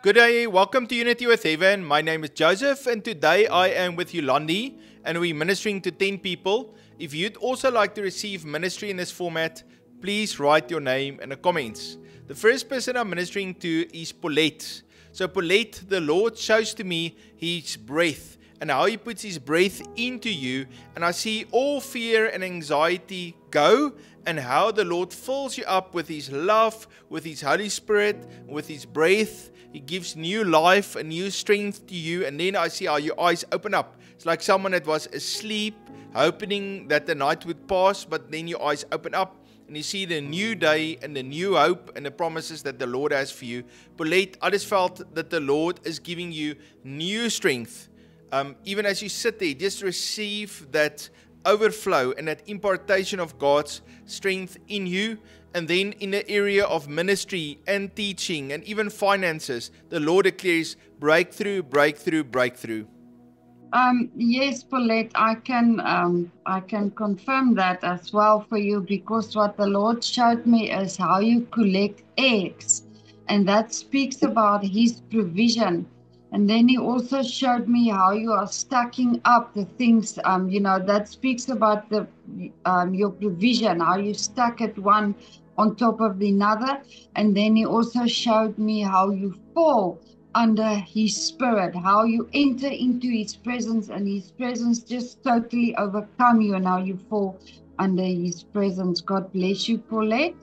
Good day, welcome to Unity with Heaven. My name is Joseph, and today I am with Yolandi, and we're ministering to 10 people. If you'd also like to receive ministry in this format, please write your name in the comments. The first person I'm ministering to is Paulette. So Paulette, the Lord shows to me His breath, and how He puts His breath into you, and I see all fear and anxiety go, and how the Lord fills you up with His love, with His Holy Spirit, with His breath. He gives new life and new strength to you, and then I see how your eyes open up. It's like someone that was asleep, hoping that the night would pass, but then your eyes open up, and you see the new day and the new hope and the promises that the Lord has for you. Paulette, I just felt that the Lord is giving you new strength. Even as you sit there, just receive that overflow and that impartation of God's strength in you. And then in the area of ministry and teaching and even finances, the Lord declares breakthrough, breakthrough, breakthrough. Yes, Paulette, I can confirm that as well for you, because what the Lord showed me is how you collect eggs, and that speaks about His provision. And then He also showed me how you are stacking up the things, that speaks about the your provision, how you stack it one on top of the another. And then He also showed me how you fall under His Spirit, how you enter into His presence, and His presence just totally overcome you, and how you fall under His presence. God bless you, Paulette.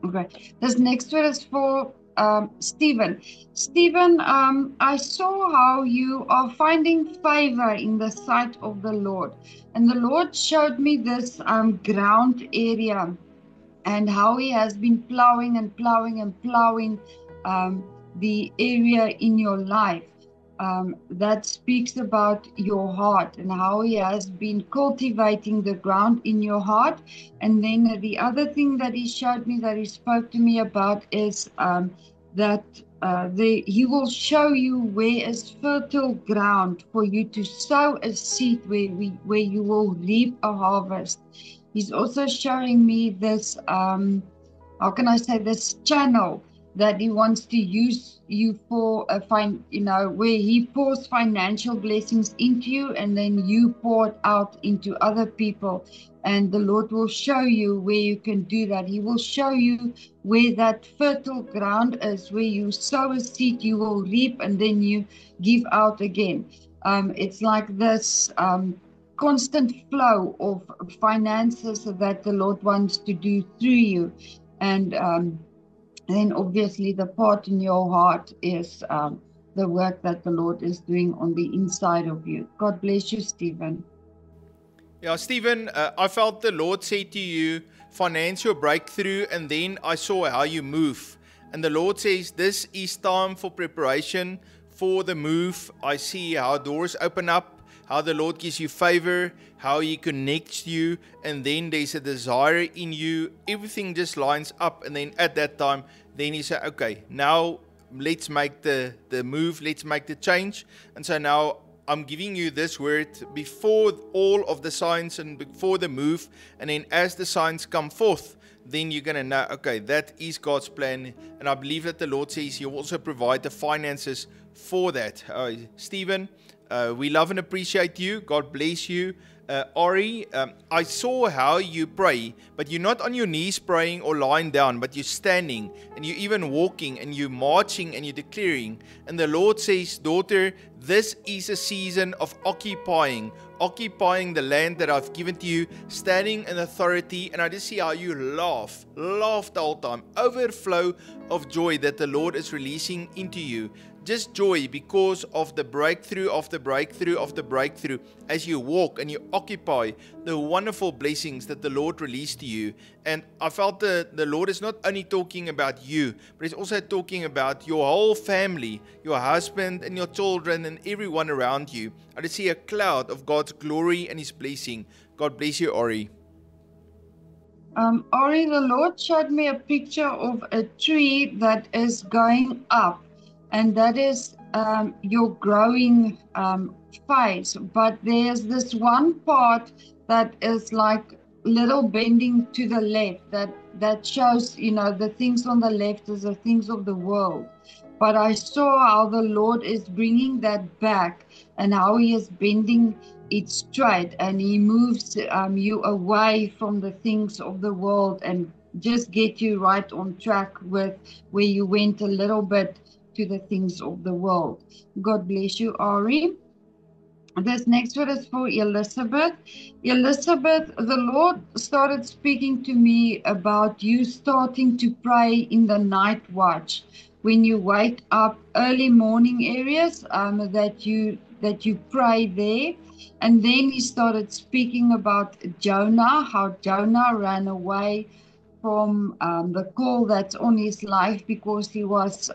Okay, this next one is for Stephen. Stephen, I saw how you are finding favor in the sight of the Lord, and the Lord showed me this ground area, and how He has been plowing and plowing and plowing the area in your life. That speaks about your heart, and how He has been cultivating the ground in your heart. And then the other thing that He showed me, that He spoke to me about, is that He will show you where is fertile ground for you to sow a seed, where you will reap a harvest. He's also showing me this, this channel that He wants to use you for, where He pours financial blessings into you, and then you pour it out into other people. And the Lord will show you where you can do that. He will show you where that fertile ground is, where you sow a seed, you will reap, and then you give out again. It's like this constant flow of finances that the Lord wants to do through you. And then obviously the part in your heart is the work that the Lord is doing on the inside of you. God bless you, Stephen. Yeah, Stephen, I felt the Lord say to you, financial breakthrough, and then I saw how you move. And the Lord says, this is time for preparation for the move. I see how doors open up, how the Lord gives you favor, how He connects you, and then there's a desire in you. Everything just lines up, and then at that time, then He said, okay, now let's make the move, let's make the change. And so now I'm giving you this word before all of the signs and before the move, and then as the signs come forth, then you're going to know, okay, that is God's plan. And I believe that the Lord says He will also provide the finances for that. Stephen, we love and appreciate you. God bless you. Ori, I saw how you pray, but you're not on your knees praying or lying down, but you're standing, and you're even walking, and you're marching, and you're declaring. And the Lord says, daughter, this is a season of occupying the land that I've given to you, standing in authority. And I just see how you laugh the whole time, overflow of joy that the Lord is releasing into you. Just joy because of the breakthrough of the breakthrough of the breakthrough as you walk and you occupy the wonderful blessings that the Lord released to you. And I felt the Lord is not only talking about you, but He's also talking about your whole family, your husband and your children and everyone around you. I just see a cloud of God's glory and His blessing. God bless you, Ori. Ori, the Lord showed me a picture of a tree that is going up, and that is your growing phase. But there's this one part that is like little bending to the left, that shows, the things on the left is the things of the world. But I saw how the Lord is bringing that back and how He is bending it straight, and He moves you away from the things of the world and just get you right on track with where you went a little bit to the things of the world. God bless you, Ari. This next word is for Elizabeth. Elizabeth, the Lord started speaking to me about you starting to pray in the night watch. When you wake up, early morning areas, that you pray there. And then he started speaking about Jonah, how Jonah ran away from the call that's on his life because he was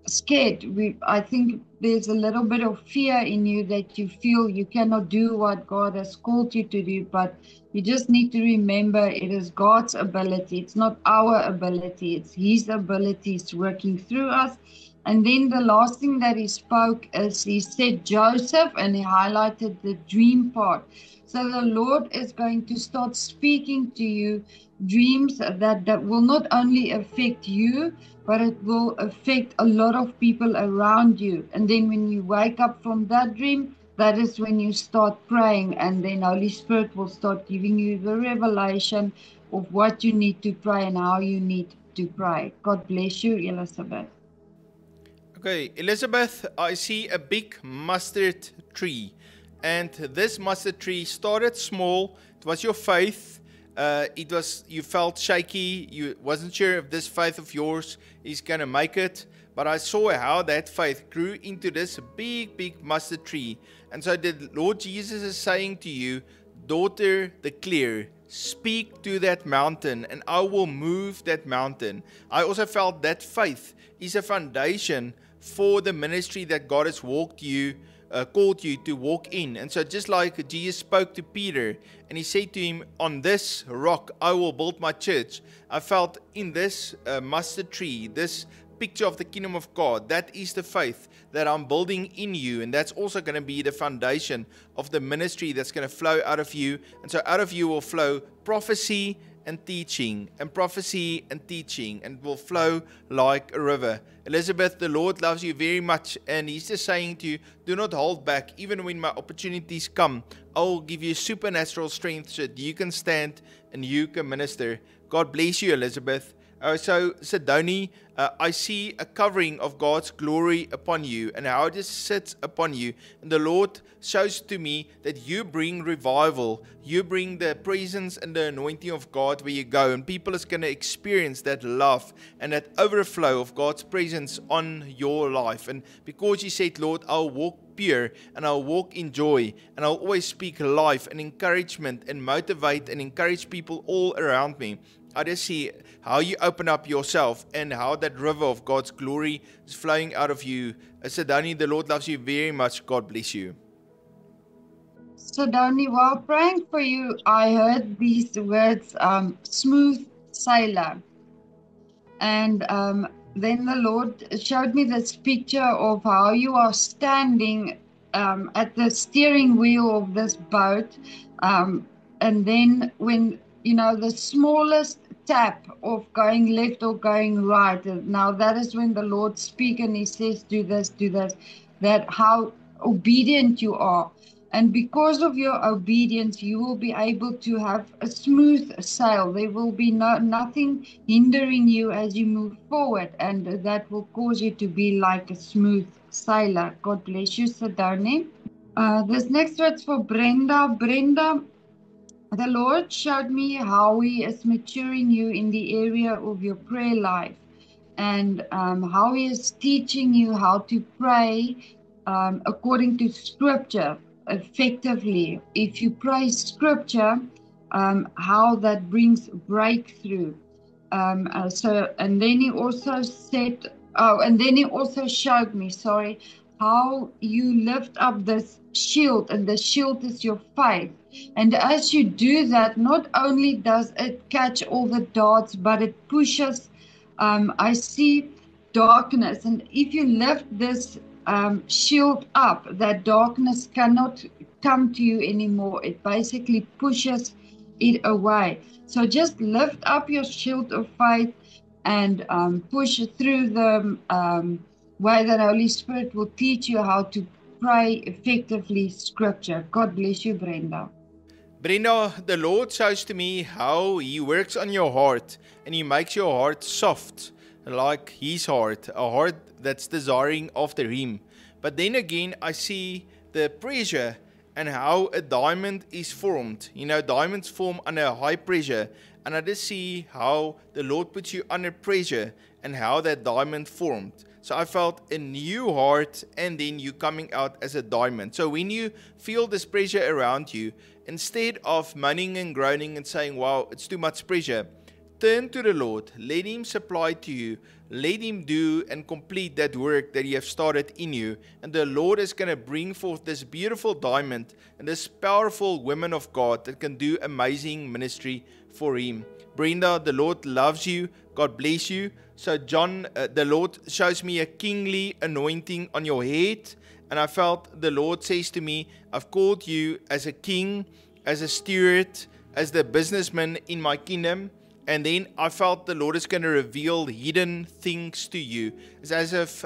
scared. I think there's a little bit of fear in you that you feel you cannot do what God has called you to do, but you just need to remember it is God's ability. It's not our ability. It's His abilities working through us. And then the last thing that he spoke is he said Joseph, and he highlighted the dream part. So the Lord is going to start speaking to you dreams that will not only affect you, but it will affect a lot of people around you. And then when you wake up from that dream, that is when you start praying, and then Holy Spirit will start giving you the revelation of what you need to pray and how you need to pray. God bless you, Elizabeth. Okay, Elizabeth, I see a big mustard tree. And this mustard tree started small. It was your faith. You felt shaky. You wasn't sure if this faith of yours is going to make it. But I saw how that faith grew into this big mustard tree. And so the Lord Jesus is saying to you, daughter, declare, speak to that mountain and I will move that mountain. I also felt that faith is a foundation for the ministry that God has called you to walk in. And so just like Jesus spoke to Peter and he said to him, on this rock I will build my church, I felt in this mustard tree, this picture of the kingdom of God, that is the faith that I'm building in you, and that's also going to be the foundation of the ministry that's going to flow out of you. And so out of you will flow prophecy and teaching, and prophecy and teaching, and will flow like a river. Elizabeth, the Lord loves you very much, and He's just saying to you, do not hold back. Even when my opportunities come, I will give you supernatural strength so that you can stand and you can minister. God bless you, Elizabeth. So, Sidoni, I see a covering of God's glory upon you and how it just sits upon you. And the Lord shows to me that you bring revival. You bring the presence and the anointing of God where you go. And people is going to experience that love and that overflow of God's presence on your life. And because you said, Lord, I'll walk pure and I'll walk in joy and I'll always speak life and encouragement and motivate and encourage people all around me. I just see how you open up yourself and how that river of God's glory is flowing out of you. Sidoni, the Lord loves you very much. God bless you. Sidoni, while praying for you, I heard these words, smooth sailor. And then the Lord showed me this picture of how you are standing at the steering wheel of this boat. And then when, the smallest tap of going left or going right, now that is when the Lord speaks and He says, do this, that how obedient you are. And because of your obedience, you will be able to have a smooth sail. There will be nothing hindering you as you move forward, and that will cause you to be like a smooth sailor. God bless you, Sidoni. This next word's for Brenda. Brenda, the Lord showed me how He is maturing you in the area of your prayer life, and how He is teaching you how to pray according to Scripture effectively. If you pray Scripture, how that brings breakthrough. And then He also said, and then He also showed me, how you lift up this shield, and the shield is your faith. And as you do that, not only does it catch all the darts, but it pushes, I see darkness. And if you lift this shield up, that darkness cannot come to you anymore. It basically pushes it away. So just lift up your shield of faith, and push through the way that Holy Spirit will teach you how to pray effectively scripture. God bless you, Brenda. Brenda, the Lord shows to me how He works on your heart and He makes your heart soft, like His heart, a heart that's desiring after Him. But then again, I see the pressure and how a diamond is formed. You know, diamonds form under high pressure, and I just see how the Lord puts you under pressure and how that diamond formed. So I felt a new heart and then you coming out as a diamond. So when you feel this pressure around you, instead of moaning and groaning and saying, wow, it's too much pressure, turn to the Lord, let Him supply to you, let Him do and complete that work that He has started in you, and the Lord is going to bring forth this beautiful diamond and this powerful woman of God that can do amazing ministry for Him. Brenda, the Lord loves you. God bless you. So John, the Lord shows me a kingly anointing on your head, and I felt the Lord says to me, I've called you as a king, as a steward, as the businessman in my kingdom. And then I felt the Lord is going to reveal hidden things to you. It's as if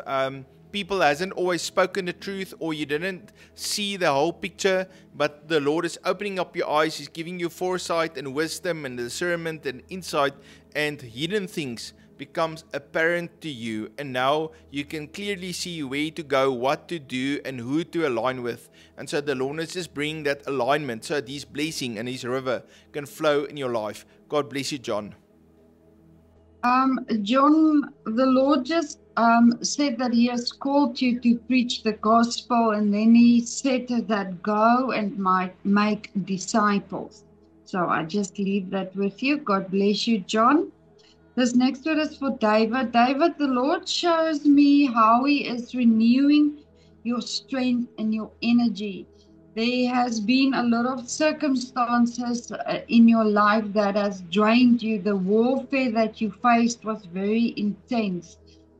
people hasn't always spoken the truth, or you didn't see the whole picture, but the Lord is opening up your eyes. He's giving you foresight and wisdom and discernment and insight, and hidden things becomes apparent to you, and now you can clearly see where to go, what to do, and who to align with. And so the Lord is just bringing that alignment so that His blessing and His river can flow in your life. God bless you, John. John, the Lord just said that He has called you to preach the gospel, and then He said that go and make disciples. So I just leave that with you. God bless you, John. This next word is for David. David, the Lord shows me how He is renewing your strength and your energy. There has been a lot of circumstances in your life that has drained you. The warfare that you faced was very intense.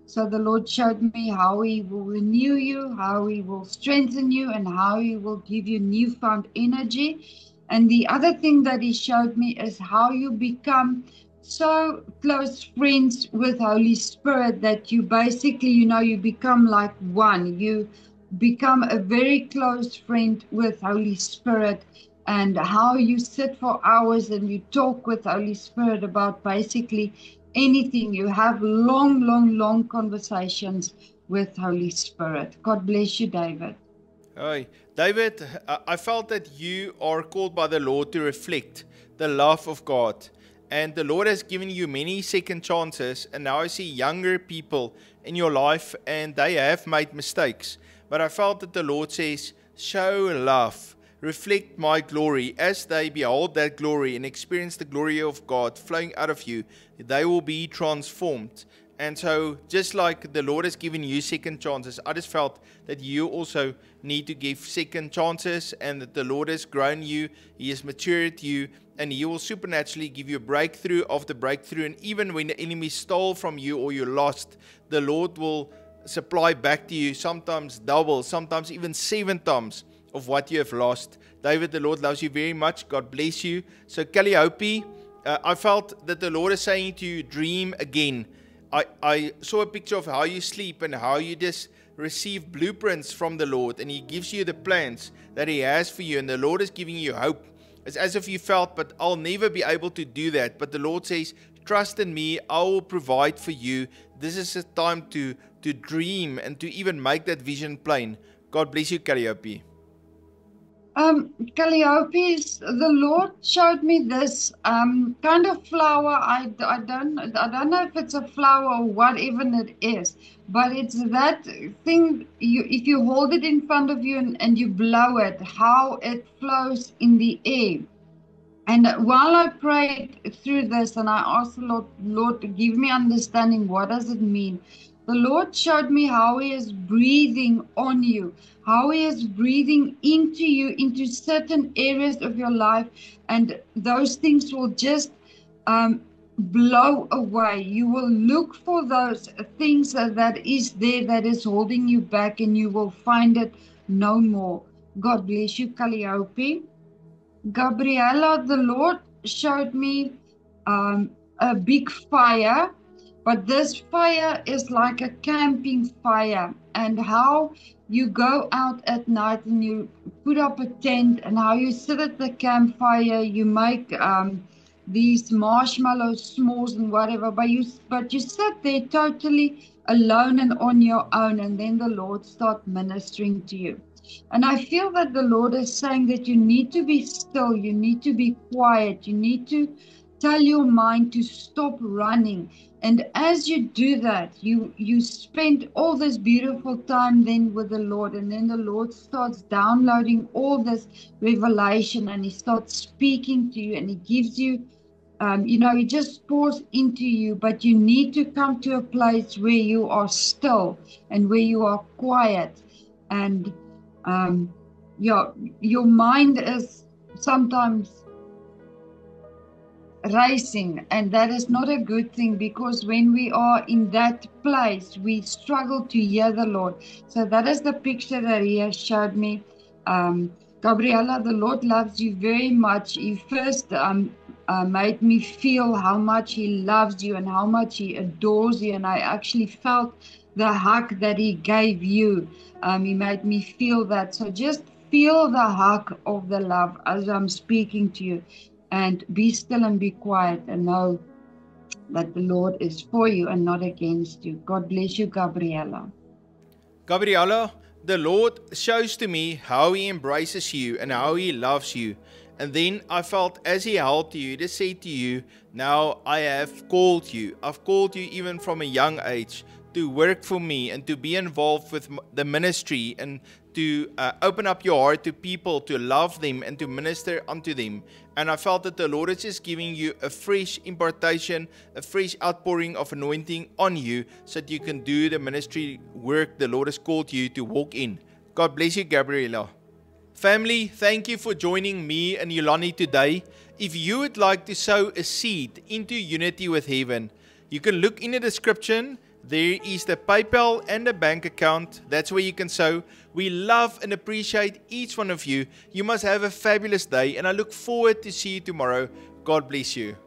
So the Lord showed me how He will renew you, how He will strengthen you, and how He will give you newfound energy. And the other thing that He showed me is how you become so close friends with Holy Spirit that you basically, you become like one. You become a very close friend with Holy Spirit, and how you sit for hours and you talk with Holy Spirit about basically anything. You have long conversations with Holy Spirit. God bless you, David. Hi, David, I felt that you are called by the Lord to reflect the love of God. And the Lord has given you many second chances, and now I see younger people in your life and they have made mistakes. But I felt that the Lord says, show love, reflect my glory. As they behold that glory and experience the glory of God flowing out of you, they will be transformed. And so just like the Lord has given you second chances, I just felt that you also need to give second chances, and that the Lord has grown you, He has matured you, and He will supernaturally give you a breakthrough after breakthrough. And even when the enemy stole from you or you lost, the Lord will supply back to you, sometimes double, sometimes even 7 times of what you have lost. David, the Lord loves you very much. God bless you. So Calliope, I felt that the Lord is saying to you, dream again. I saw a picture of how you sleep and how you just receive blueprints from the Lord, and He gives you the plans that He has for you, and the Lord is giving you hope. It's as if you felt, but I'll never be able to do that. But the Lord says, trust in me, I will provide for you. This is a time to dream and to even make that vision plain. God bless you, Calliope. Calliope, the Lord showed me this kind of flower. I don't know if it's a flower or what even it is, but it's that thing. If you hold it in front of you and you blow it, how it flows in the air. And while I prayed through this and I asked the Lord to give me understanding, what does it mean? The Lord showed me how He is breathing on you, how He is breathing into you, into certain areas of your life, and those things will just blow away. You will look for those things that is there that is holding you back, and you will find it no more. God bless you, Calliope. Gabriella, the Lord showed me a big fire, But this fire is like a camping fire, and how you go out at night and you put up a tent, and how you sit at the campfire, you make these marshmallow s'mores and whatever, but you sit there totally alone and on your own, and then the Lord starts ministering to you. And I feel that the Lord is saying that you need to be still, you need to be quiet, you need to tell your mind to stop running. And as you do that, you spend all this beautiful time then with the Lord, and then the Lord starts downloading all this revelation, and He starts speaking to you, and He gives you, He just pours into you. But you need to come to a place where you are still and where you are quiet, and your mind is sometimes racing, and that is not a good thing, because when we are in that place we struggle to hear the Lord. So that is the picture that He has showed me. Gabriella, the Lord loves you very much. He first made me feel how much He loves you and how much He adores you, and I actually felt the hug that He gave you. He made me feel that. So just feel the hug of the love as I'm speaking to you. And be still and be quiet, and know that the Lord is for you and not against you. God bless you, Gabriella. Gabriella, the Lord shows to me how He embraces you and how He loves you. And then I felt as He held you, He just said to you, now I have called you. I've called you even from a young age to work for me and to be involved with the ministry, and to open up your heart to people, to love them and to minister unto them. And I felt that the Lord is just giving you a fresh impartation, a fresh outpouring of anointing on you, so that you can do the ministry work the Lord has called you to walk in. God bless you, Gabriella. Family, thank you for joining me and Yolani today. If you would like to sow a seed into Unity with Heaven, you can look in the description. There is the PayPal and the bank account. That's where you can sow. We love and appreciate each one of you. You must have a fabulous day, and I look forward to see you tomorrow. God bless you.